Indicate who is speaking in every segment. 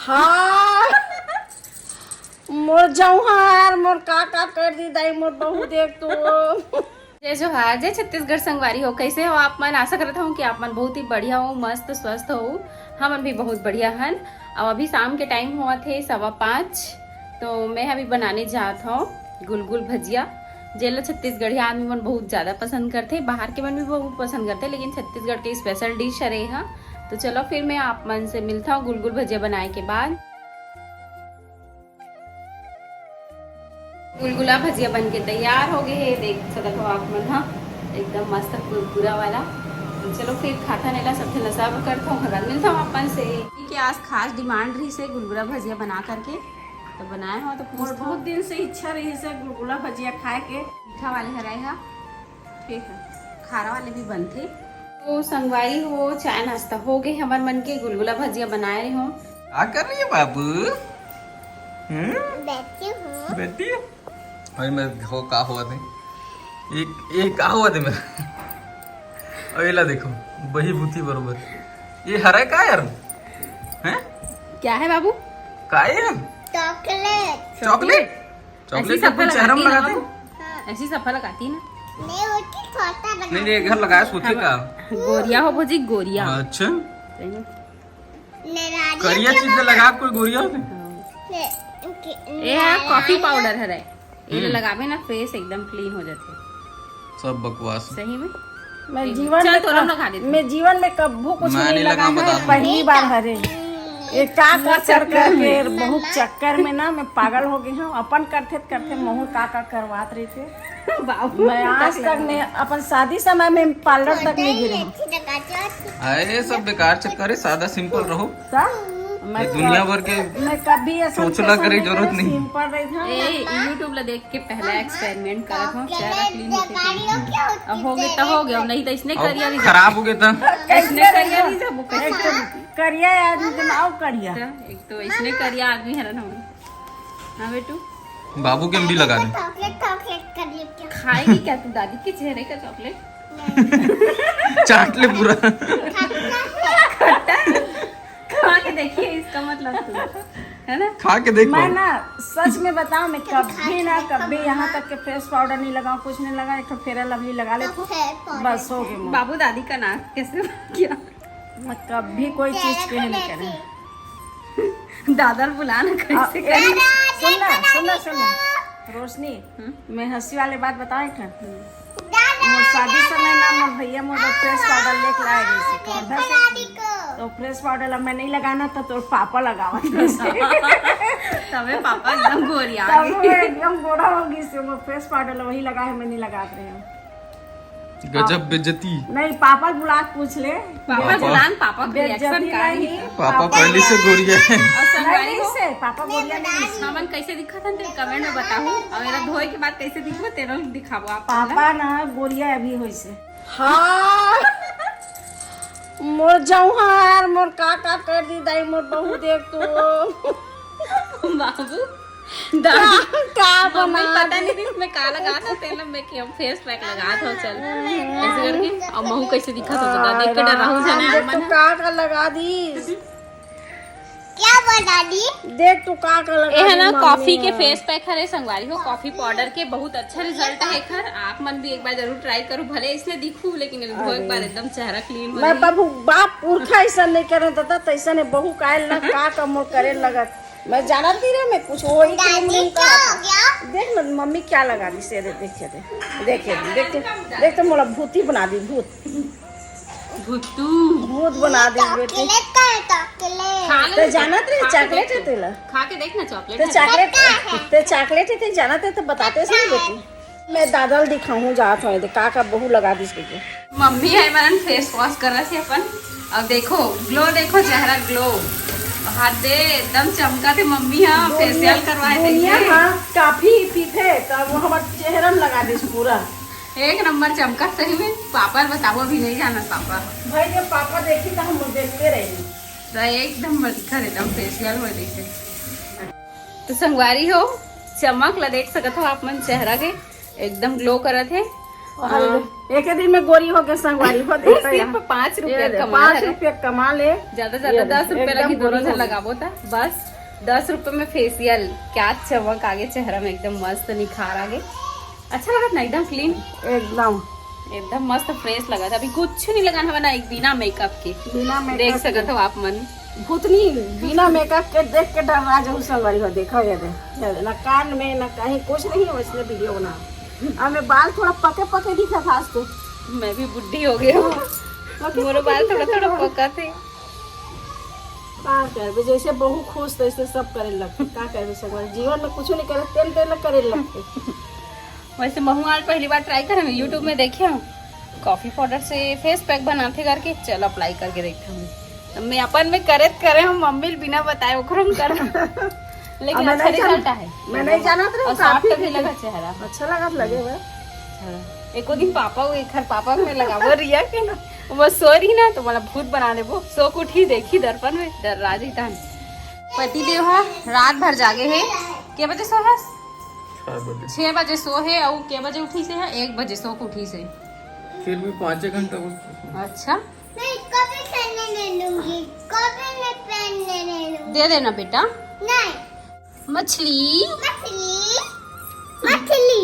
Speaker 1: हाँ मोर जौहार मोर का कर दी दाई मोर बहू देख तो
Speaker 2: जय जोहार जय छत्तीसगढ़ संगवारी हो। कैसे हो आप मन? आशा करता हूँ कि आप मन बहुत ही बढ़िया हो, मस्त स्वस्थ हो। हम भी बहुत बढ़िया हन। अब अभी शाम के टाइम हुआ थे 5:15, तो मैं अभी बनाने जात हूँ गुलगुल भजिया। जेला छत्तीसगढ़ी आदमी मन बहुत ज़्यादा पसंद करते, बाहर के मन भी बहुत पसंद करते, लेकिन छत्तीसगढ़ की स्पेशल डिश है ये। तो चलो फिर मैं आप मन से मिलता हूँ गुलगुल भजिया बनाए के बाद। गुलगुला भजिया बन के तैयार हो गए है, देख सकते हो आप मन। हाँ एकदम मस्त कुरकुरा वाला। तो चलो फिर खाता नेला सबसे नशा करता हूँ, घर मिलता हूँ अपन से। कि आज खास डिमांड रही से गुलगुला भजिया बना करके तो बनाए हो। तो
Speaker 1: बहुत दिन से इच्छा रही से गुलगुला भजिया खाए के।
Speaker 2: मीठा वाले हराए हा, ठीक है, खारा वाले भी बनते। तो संगवारी हो चाय नाश्ता हो गए हमार मन के। गुलगुला भजिया बनाए रही हूँ।
Speaker 3: क्या कर रही है बाबू? बैठी हूँ। अरे मैं हो का हुआ थे एक का हुआ थे मेरा। और ये देखो वही भूती बरोबर। ये हरा का यार हैं?
Speaker 2: क्या है बाबू?
Speaker 3: का है?
Speaker 1: चॉकलेट।
Speaker 3: चॉकलेट
Speaker 2: ऐसी
Speaker 3: का
Speaker 2: सफा
Speaker 3: कुछ चेहरा में
Speaker 2: लगाती
Speaker 3: लगाते?
Speaker 2: ना, ऐसी सफा लगाती ना।
Speaker 3: नहीं घर लगाया सोचे का
Speaker 2: गोरिया हो भोजी, गोरिया।
Speaker 3: अच्छा करिया चीज लगा कोई गोरिया होते।
Speaker 2: ये है कॉफी पाउडर है, ये लगावे ना फेस एकदम क्लीन हो जाते।
Speaker 3: सब बकवास।
Speaker 2: सही में
Speaker 1: मैं जीवन में
Speaker 2: लगा देती।
Speaker 1: मैं जीवन में कभी कुछ
Speaker 3: मैं
Speaker 1: नहीं
Speaker 3: नहीं लगा,
Speaker 1: लगा
Speaker 3: बता
Speaker 1: है,
Speaker 3: दूं।
Speaker 1: पहली बार हरे। ये का कर के बहुत चक्कर में ना मैं पागल हो गई हूँ। अपन करते मोह का करवात रही थे।
Speaker 2: बाबू
Speaker 1: मैं आज तक नहीं, अपन शादी समय में पार्लर तक नहीं गिरी हूँ।
Speaker 3: अरे सब बेकार चक्कर है, सादा सिंपल रहो।
Speaker 1: मैं
Speaker 3: दुनिया भर के
Speaker 1: मैं कभी ऐसा
Speaker 3: सोचला करे जरूरत नहीं।
Speaker 1: सिंपल रही था।
Speaker 2: यूट्यूब ला देख के पहला एक्सपेरिमेंट करत हूँ, चेहरा क्लीन होके। अब हो गया तो हो गया, नहीं तो इसने करिया नहीं
Speaker 3: खराब हो गया था।
Speaker 2: इसने करिया नहीं जब
Speaker 1: एक तो करिया आदमी के नाव करिया।
Speaker 2: एक तो इसने करिया आदमी हैरान हो। हाँ बेटू
Speaker 3: बाबू के भी लगा दे।
Speaker 2: खाएगी क्या तू दादी के चेहरे का चॉकलेट?
Speaker 3: चाट ले पूरा।
Speaker 2: खा के देखिए, इसका मतलब तो है ना।
Speaker 3: खा के देखो।
Speaker 1: मैं ना सच में बताऊं, मैं कभी यहाँ तक के फेस पाउडर नहीं लगाऊं, कुछ नहीं लगा। एक फेयर लवली लगा ले बस हो गया।
Speaker 2: बाबू दादी का नाक कैसे किया?
Speaker 1: मैं कभी कोई चीज के नहीं करे।
Speaker 2: दादा बुलाना कैसे करी?
Speaker 1: सुनना रोशनी, मैं हंसी वाली बात बताऊं क्या? मोर शादी समय ना मोर भैया मोर फ्रेश पाउडर लेके लाए गए से। तो फ्रेश पाउडर मैं नहीं लगाना था, तो पापा लगावा।
Speaker 2: तबे पापा एकदम गोरिया
Speaker 1: एकदम गोरा हो गई से। वो फ्रेश पाउडर वही लगा है, मैं नहीं लगा रही हूँ।
Speaker 3: गजब बेइज्जती।
Speaker 1: नहीं पापा बुला पूछ ले।
Speaker 2: पापा बुलान, पापा को रिएक्शन
Speaker 1: नहीं।
Speaker 3: पापा पहले से गोरिया है।
Speaker 2: और संगवारी हो
Speaker 1: से पापा बोलिया नहीं।
Speaker 2: हमन कैसे दिखा था तेरे कमेंट में बताओ। और मेरा धोए के बाद कैसे दिखो तेरा दिखाओ आप।
Speaker 1: पापा ना गोरिया अभी हो से। हाँ मोर जौहार मोर का कर दी दाई मोर बहू देख तो।
Speaker 2: बाबू दादी
Speaker 1: का
Speaker 2: मम्मी
Speaker 1: बना
Speaker 2: पता नहीं थी इसमें का लगा था तेल में कि हम फेस पैक लगा था। चल ऐसे करके और महू कैसे दिखा था बता, देख के डर रहू जाने
Speaker 1: देख तू का लगा दी। क्या बना दी? देख तू का लगा।
Speaker 2: ये है ना कॉफी के फेस पैक है संगवारी हो, कॉफी पाउडर के बहुत अच्छा रिजल्ट है खर। आप मन भी एक बार जरूर ट्राई करो, भले इसमें दिखू लेकिन एक बार एकदम चेहरा क्लीन हो।
Speaker 1: मैं बाबू बाप पुरखा ऐसा नहीं करे देता, तैसा ने बहु कायल ना का मोर करे लगत। मैं जाना थी रे, मैं कुछ वही देख ना मम्मी क्या लगा दी से। देख तो मोला भूती बना दी। भूत बना दी बेटी। तो जाना थे चॉकलेट है तेला।
Speaker 2: खा के देखना चॉकलेट
Speaker 1: तो चॉकलेट है जाना थे तो बताते से बेटी। मैं दादल दिखाऊं जात हूँ का बहू लगा दी इसके।
Speaker 2: मम्मी है मन फेस वॉश कर रहा थी अपन। अब देखो ग्लो, देखो चेहरा ग्लो, हाथ दे एकदम चमका थे। मम्मी हाँ फेशियल करवाए थे।
Speaker 1: काफी पीते तब वो हमारे चेहरा में लगा दी पूरा।
Speaker 2: एक नंबर चमका सही में। पापा बताओ अभी नहीं जाना पापा।
Speaker 1: भाई जब पापा देखी तो हम देखते रहे
Speaker 2: तो एकदम दिखा एकदम फेशियल हो देखे। तो संगवारी हो चमक ला देख सकत हो आप मन, चेहरा के एकदम ग्लो करत है।
Speaker 1: एक दिन में गोरी हो के संगवारी हो देखो
Speaker 2: सिर्फ 5 रुपया कमा
Speaker 1: 5 रुपये कमा ले।
Speaker 2: ज्यादा ज्यादा 10 रुपए
Speaker 1: एकदम
Speaker 2: लगी, दोनों
Speaker 1: गोरी
Speaker 2: से
Speaker 1: हो
Speaker 2: लगाबो था बस। 10 रुपए में फेशियल, क्या चमक आगे चेहरा में, एकदम मस्त निखार आगे। अच्छा लगा ना, एकदम क्लीन,
Speaker 1: एकदम
Speaker 2: एकदम मस्त फ्रेश लगा था। अभी कुछ नहीं लगाना हमारा, एक बिना मेकअप के
Speaker 1: बिना
Speaker 2: देख
Speaker 1: मेकअप
Speaker 2: सकते हो आप मन।
Speaker 1: भूतनी बिना मेकअप के देख के डरा जाऊँ संगवारी हो। देखो ये दे ना कान में ना कहीं कुछ नहीं है, वैसे वीडियो बना। हमें बाल थोड़ा पके पके दिखा था आज तो।
Speaker 2: मैं भी बुढ़ी हो गई हूँ, मेरे बाल थोड़ा थोड़ा पका थे।
Speaker 1: का करबे, जैसे बहू खुश तैसे सब करे लगते। का करबे संगवारी, जीवन में कुछ नहीं करे, तेल तेल करे लगते।
Speaker 2: वैसे महू आज पहली बार ट्राई करे, यूट्यूब में देखे हूँ कॉफी पाउडर से फेस पैक बनाते करके, चल अप्लाई करके देखते हूँ। मैं अपन में करे हम मम्मी बिना बताए ओकरो हम कर लेकिन अच्छा रिजल्ट है।
Speaker 1: मैं नहीं जाना था,
Speaker 2: और सॉफ्ट भी लगा चेहरा,
Speaker 1: अच्छा लगा लगे हुए।
Speaker 2: एको दिन पापा को एक पापा में लगावो रिया के ना, वो सो रही ना तो मला भूत बना दे। वो सो के उठी, देखी दर्पण में डर राजी था। पति देव हा रात भर जागे है। के बजे सो है? 6 बजे सो है। और के बजे उठी से है? 1 बजे सो के उठी से।
Speaker 3: फिर भी 5 घंटा।
Speaker 2: अच्छा
Speaker 4: मैं इसको भी पहनने ले लूंगी, कभी मैं पहनने ले लूंगी।
Speaker 2: दे देना बेटा।
Speaker 4: नहीं,
Speaker 2: मछली
Speaker 4: मछली मछली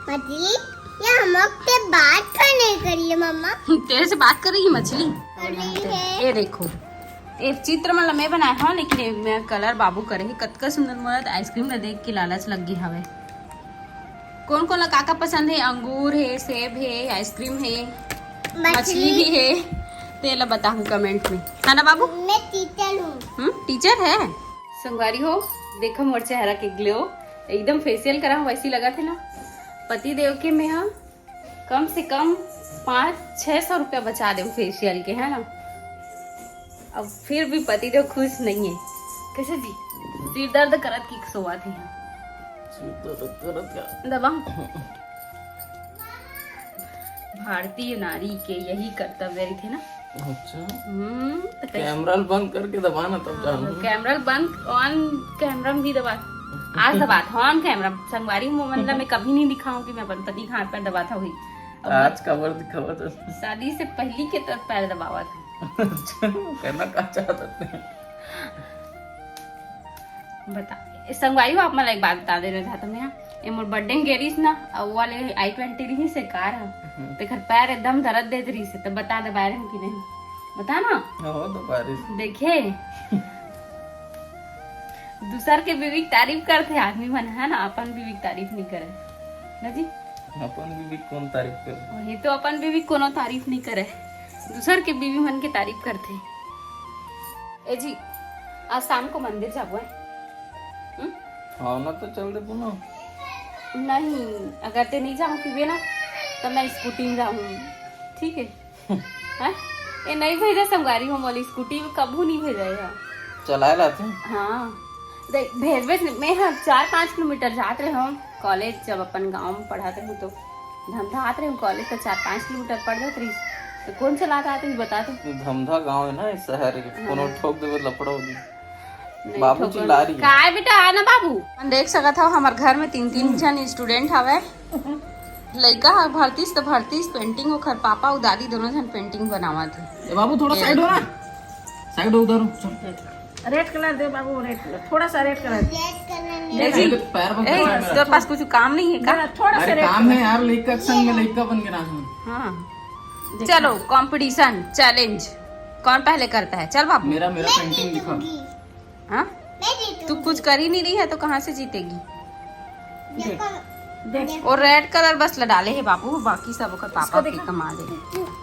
Speaker 4: मछली, ये हम लोग से बात करने के लिए मम्मा
Speaker 2: तेरे से बात कर रही है मछली।
Speaker 4: कर रही है।
Speaker 2: ये देखो, एक चित्र मतलब मैं बनाया हाँ, लेकिन ये मैं कलर बाबू करे है। कतका सुंदर मत आइसक्रीम में देख के लालच लग गई हवे। कौन कौन का पसंद है? अंगूर है, सेब है, आइसक्रीम है, मछली भी है। तेला बताऊँ कमेंट में, है ना बाबू?
Speaker 4: मैं टीचर हूँ।
Speaker 2: टीचर है। संगवारी हो देखो मोर चेहरा के ग्लो, एकदम फेशियल करा वैसी लगा थे ना। पति देव के में हाँ कम से कम 500-600 रुपया बचा दे फेशियल के, है ना। अब फिर भी पति देव खुश नहीं है। कैसे जी सिर दर्द करत की सोवा थी दबा। भारतीय नारी के यही कर्तव्य थे ना।
Speaker 3: अच्छा, कैमरा बंद करके दबाना तब जानो।
Speaker 2: कैमरा बंद, ऑन कैमरा भी दबा। आज दबा था ऑन कैमरा। संगवारी मतलब मैं कभी नहीं दिखाऊं कि मैं अपन पति का हाथ पैर दबाता हुई।
Speaker 3: आज कवर दिखावा था।
Speaker 2: शादी से पहली के तरफ पैर दबावा था।
Speaker 3: कहना का चाहते थे?
Speaker 2: बता संगवारी हो आप मला एक बात बता दे रहे था तुम्हें। ये मोर बर्थडे गेरीस ना, वो वाले i20 रही से कार है तो घर पैर एकदम दर्द दे रही से। तो बता दे बाहर की नहीं, बता ना।
Speaker 3: हो तो बारिश
Speaker 2: देखे दूसर के बीवी की तारीफ करते आदमी मन, है ना। अपन बीवी की तारीफ नहीं करे ना जी।
Speaker 3: अपन बीवी कौन तारीफ कर?
Speaker 2: वही तो, अपन बीवी कोनो तारीफ नहीं करे, दूसर के बीवी मन के तारीफ करते। ए जी आज शाम को मंदिर जाबो है।
Speaker 3: हाँ ना तो चल दे पुनः।
Speaker 2: नहीं अगर ते नहीं जाऊँ पीबे ना तो मैं स्कूटी में जाऊँ, ठीक है? हैं? ये नहीं भेजा संगवारी हो मोली स्कूटी में कबू नहीं भेजा।
Speaker 3: चलाए लाते हैं।
Speaker 2: हाँ देख भेज मैं हाँ 4-5 किलोमीटर जाते रहे हम कॉलेज। जब अपन गांव में पढ़ाते हूँ तो धमधा आते रहे कॉलेज तो 4-5 किलोमीटर पड़ जाते रही। तो कौन चलाता आते बता तो।
Speaker 3: धमधा गांव है ना, इस शहर के कोनो ठोक देवे लफड़ा होगी। बाबू चिल्ला रही है।
Speaker 2: काय बेटा आना बाबू। हम देख सकत हो हमारे घर में 3-3 जन स्टूडेंट हवे। लड़का है भरतीस तो भरतीस पेंटिंग ओखर पापा और दादी दोनों जन पेंटिंग बनावा थे।
Speaker 3: बाबू थोड़ा साइड हो ना, साइड हो उधर।
Speaker 1: रेड कलर दे बाबू, रेड कलर, थोड़ा सा रेड कलर।
Speaker 3: पैर
Speaker 2: तेरे पास कुछ काम नहीं है का?
Speaker 1: थोड़ा सा रेड
Speaker 3: काम है यार, लड़का के संग में लड़का बन के नाचना।
Speaker 2: हाँ चलो कंपटीशन चैलेंज कौन पहले करता है? चल बाबू।
Speaker 3: मेरा पेंटिंग दिखा।
Speaker 2: हाँ तू कुछ कर ही नहीं रही है तो कहाँ से जीतेगी? और रेड कलर बस डाले है बाबू, बाकी सब का पापा के कमाल है।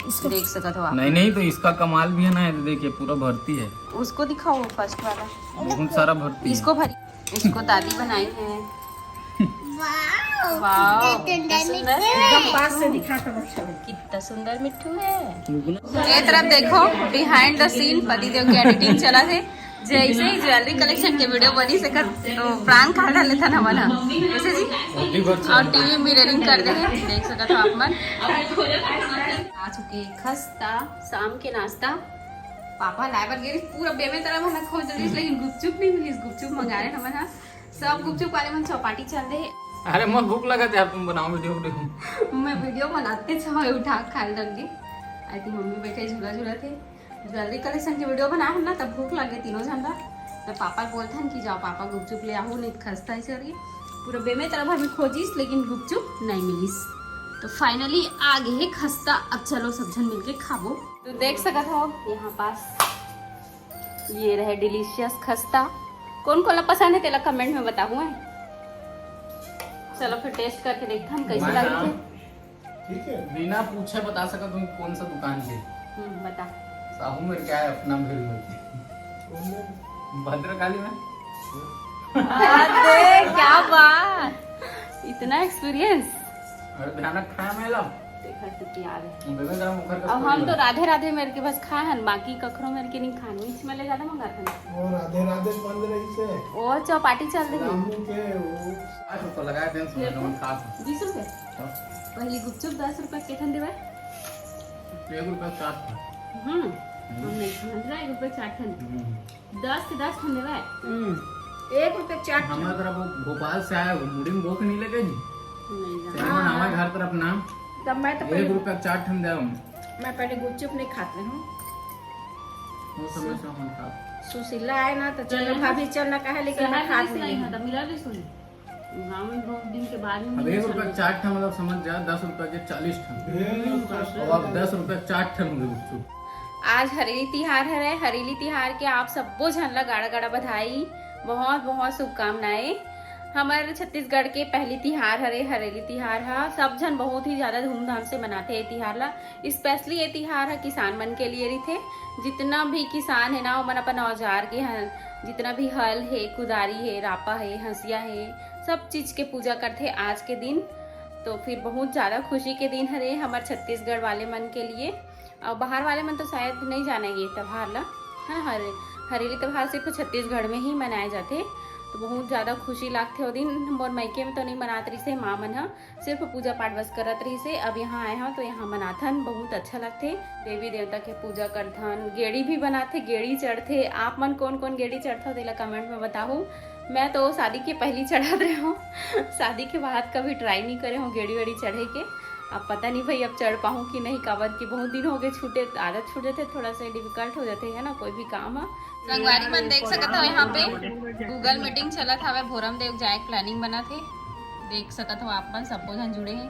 Speaker 2: इसको देख सकते हो आप।
Speaker 3: नहीं तो इसका कमाल भी है ना, देखिए पूरा भर्ती है।
Speaker 2: उसको दिखाओ फर्स्ट वाला,
Speaker 3: बहुत सारा भर्ती है।
Speaker 2: इसको भरी, इसको दादी बनाई है।
Speaker 4: वाह
Speaker 2: वाह
Speaker 1: एकदम पास से दिखा कर अच्छा है।
Speaker 2: कितना सुंदर मिट्टू है। ये तरफ देखो बिहाइंड द सीन पति देव की एडिटिंग चला थे। जैसे ही ज्वेलरी कलेक्शन के वीडियो बनी से तो प्रांक खा डाले था ना वाला वैसे जी। और टीवी मिररिंग कर दे देख सकते हो आप मन। आ चुके खस्ता शाम के नाश्ता। पापा लाइबर गिरी पूरा बेमे तरह हमें खोज रही, लेकिन गुपचुप नहीं मिली। गुपचुप मंगा रहे हमारे यहाँ सब गुपचुप वाले मन चौपाटी चल रहे।
Speaker 3: अरे मैं भूख लगा था, तुम बनाओ वीडियो।
Speaker 2: मैं वीडियो बनाते समय उठा खाए लग गई। आई थी मम्मी बैठे झूला झूला थे, ज्वेलरी कलेक्शन की वीडियो बनाए हम ना, तब भूख लगे तीनों झंडा। तो पापा बोलते हैं कि जाओ पापा गुपचुप ले आओ, नहीं खस्ता है सर। पूरा बेमे तरफ हमें खोजिस लेकिन गुपचुप नहीं मिलिस। तो फाइनली आ गए खस्ता। अब चलो सब जन मिलके खाबो। तो देख सकत हो यहाँ पास ये रहे डिलीशियस खस्ता। कौन कौन पसंद है तेला कमेंट में बताऊँ है। चलो फिर टेस्ट करके देखते हम कैसे लगे थे।
Speaker 3: ठीक है, बिना पूछे बता सका तुम कौन सा दुकान से।
Speaker 2: बता।
Speaker 3: साहू में क्या है अपना भीड़ में भद्रकाली में।
Speaker 2: अरे क्या बात, इतना एक्सपीरियंस।
Speaker 3: अरे भयानक खाया मेला।
Speaker 2: देखा तो याद है।
Speaker 3: बेबे जरा मुखर का
Speaker 2: अब हम तो राधे राधे मेरे के बस खाए हन, बाकी कखरो मेरे के नहीं खान। इसमें ले ज्यादा मंगा था।
Speaker 5: और राधे राधे बंद रही से
Speaker 2: ओ चौपाटी चल रही
Speaker 5: रामू के वो
Speaker 3: 8 रुपया लगाए थे सुन खास
Speaker 2: 20 रुपए। पहली गुपचुप 10 रुपए केठन देवे।
Speaker 3: 1 रुपया चाट था।
Speaker 2: हम नहीं समझ 1 रुपए चाट ठन 10 से 10 ठन देवे।
Speaker 1: 1 रुपए चाट।
Speaker 3: हमारा तरफ भोपाल से आया मुड़ी में भूख नहीं लगे जी।
Speaker 2: नहीं जाना।
Speaker 3: तेरे हमारे घर तरफ ना
Speaker 1: तब मैं तो
Speaker 3: 1 रुपया चाट ठन दे
Speaker 1: मैं पहले गुपचुप नहीं खाते हूँ।
Speaker 3: वो समय से हम खा।
Speaker 1: सुशीला आए ना तो चलो भाभी चलना कहे, लेकिन मैं खात नहीं हूँ।
Speaker 2: मिला भी सुन गाँव में बहुत दिन के बाद में
Speaker 3: अब 1 रुपया चाट ठन मतलब समझ जा 10 रुपया के 40 ठन। और अब 10 रुपया चाट ठन हो गए गुपचुप।
Speaker 2: आज हरेली तिहार है। हरेली तिहार के आप सबको झनला गाड़ा गाड़ा बधाई, बहुत बहुत शुभकामनाएं। हमारे छत्तीसगढ़ के पहली तिहार हरे हरेली तिहार है। सब जन बहुत ही ज्यादा धूमधाम से मनाते हैं तिहार ला। स्पेशली ये तिहार है किसान मन के लिए रही थे। जितना भी किसान है ना वो मन अपन औजार के हैं, जितना भी हल है, कुदारी है, रापा है, हंसिया है, सब चीज के पूजा करते आज के दिन। तो फिर बहुत ज्यादा खुशी के दिन हरे हमारे छत्तीसगढ़ वाले मन के लिए। और बाहर वाले मन तो शायद नहीं जानेंगे त्योहार ला है। हरेली त्योहार सिर्फ छत्तीसगढ़ में ही मनाए जाते। तो बहुत ज़्यादा खुशी लागते हो दिन। मोर मायके में तो नहीं मनात रही से, माँ मन हा सिर्फ पूजा पाठ बस करत रही से। अब यहाँ आए हैं तो यहाँ मनाथन, बहुत अच्छा लगते। देवी देवता के पूजा करथन, गेड़ी भी बनाते, गेड़ी चढ़ते। आप मन कौन कौन गेड़ी चढ़ते हो तेला कमेंट में बताओ। मैं तो शादी के पहली चढ़ात रहे हूँ, शादी के बाद कभी ट्राई नहीं करे हूँ गेड़ी वेड़ी चढ़े के। अब पता नहीं भाई अब चढ़ पाऊँ कि नहीं, काबर की बहुत दिन हो गए छूटे, आदत छूट जाते, थोड़ा सा डिफिकल्ट हो जाते है ना कोई भी काम है। संगवारी मन देख सकत हो यहाँ पे गूगल मीटिंग चलत हवे, भोरम देव जाए प्लानिंग बना थे। देख सकत हो आप मन सबो जन जुड़े हैं।